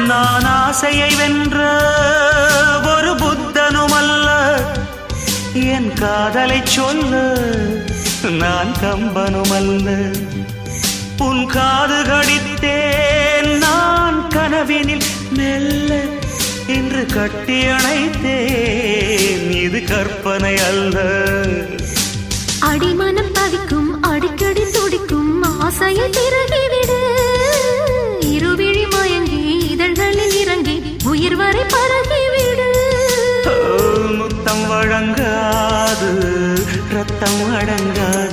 நான் ஆசையை வென்ற ஒரு புத்தனும் அல்ல, என் காதலை சொல்ல நான் கம்பனும் அல்ல. உன் காது கடித்தேன் நான் கனவினில் மெல்ல, இன்று கட்டி அணைத்தேன் இது கற்பனை அல்ல. அடிமனம் தவிக்கும் அடிக்கடி துடிக்கும் ஆசையை திறகிவிடு, இருவிழி மயங்கி இதழ்களில் இறங்கி உயிர் வரை பரகிவிடு. முத்தம் வழங்காது ரத்தம் அடங்காது.